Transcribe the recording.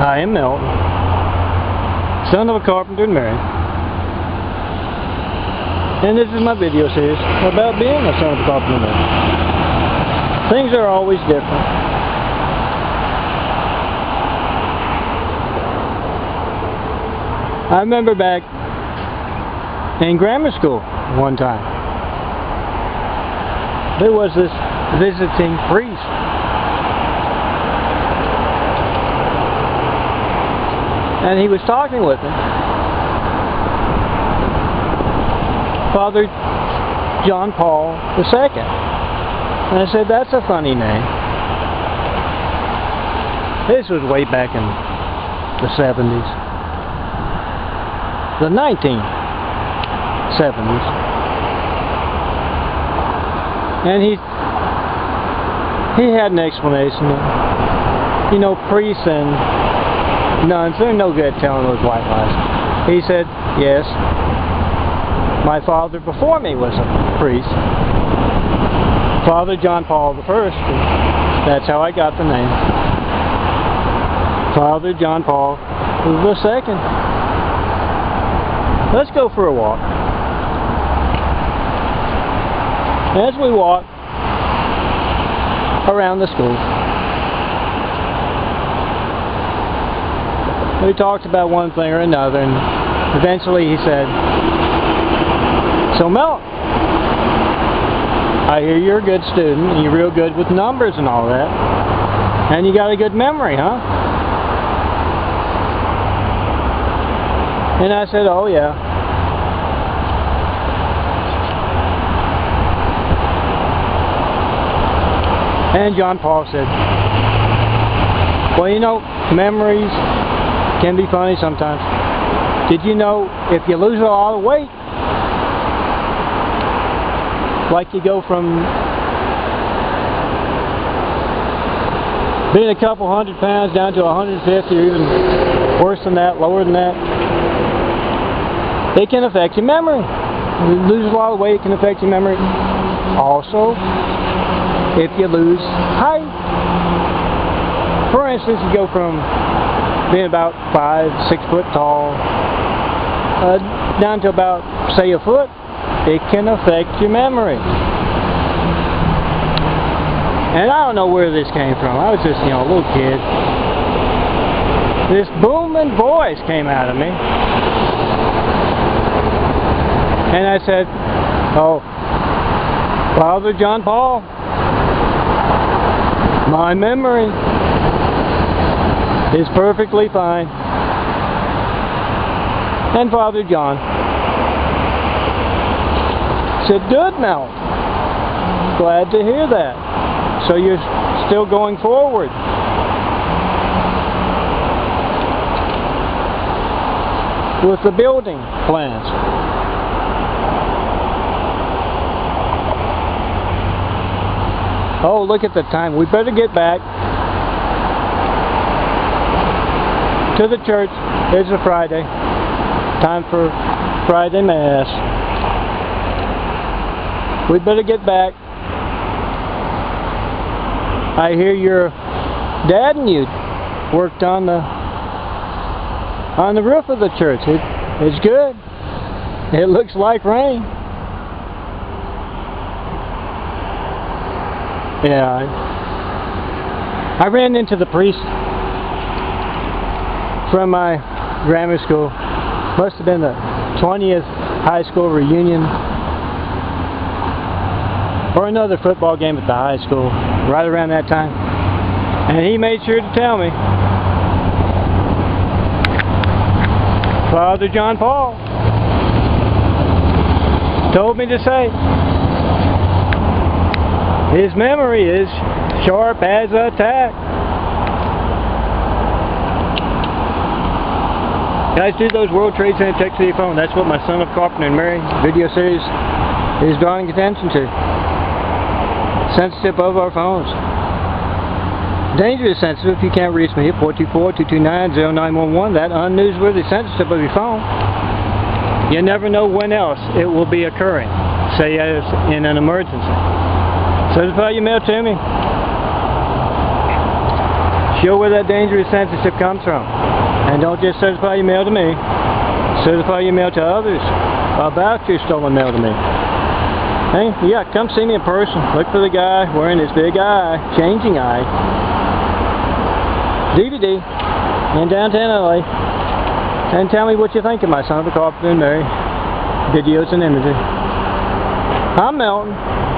I am Melton, son of a carpenter and married. And this is my video series about being a son of a carpenter and married. Things are always different. I remember back in grammar school one time, there was this visiting priest. And he was talking with me. Father John Paul II. And I said, that's a funny name. This was way back in the 70s. The 1970s. And he had an explanation. You know, priests and nuns, they're no good telling those white lies. He said, yes, my father before me was a priest. Father John Paul I. That's how I got the name. Father John Paul II. Let's go for a walk. As we walk around the school, we talked about one thing or another, and eventually he said, so Mel, I hear you're a good student, and you're real good with numbers and all that, and you got a good memory, huh? And I said, oh yeah. And John Paul said, well, you know, memories can be funny sometimes. Did you know if you lose a lot of weight, like you go from being a couple 100 pounds down to 150 or even worse than that, lower than that, it can affect your memory. You lose a lot of weight, it can affect your memory. Also, if you lose height. For instance, you go from being about 5, 6 foot tall, down to about, say, a foot, it can affect your memory. And I don't know where this came from. I was just, you know, a little kid. This booming voice came out of me. And I said, oh, Father John Paul, my memory is perfectly fine. And Father John said, good, Mel. Glad to hear that. So you're still going forward. With the building plans. Oh, look at the time. We better get back to the church. It's a Friday. Time for Friday Mass. We better get back. I hear your dad and you worked on the roof of the church. It's good. It looks like rain. Yeah. I ran into the priest from my grammar school. Must have been the 20th high school reunion or another football game at the high school right around that time. And he made sure to tell me, Father John Paul told me to say, his memory is sharp as a tack. Guys, do those World Trade Center texts to your phone. That's what my Son of Carpenter and Mary video series is drawing attention to. Censorship of our phones. Dangerous censorship if you can't reach me at 424-229-0911. That unnewsworthy censorship of your phone. You never know when else it will be occurring. Say as in an emergency. Certify your mail to me. Show where that dangerous censorship comes from. And don't just certify your mail to me. Certify your mail to others about your stolen mail to me. Hey, yeah, come see me in person. Look for the guy wearing his big eye, changing eye, DVD in downtown LA. And tell me what you think of my Son of a Carpenter and Mary videos and imagery. I'm Melton.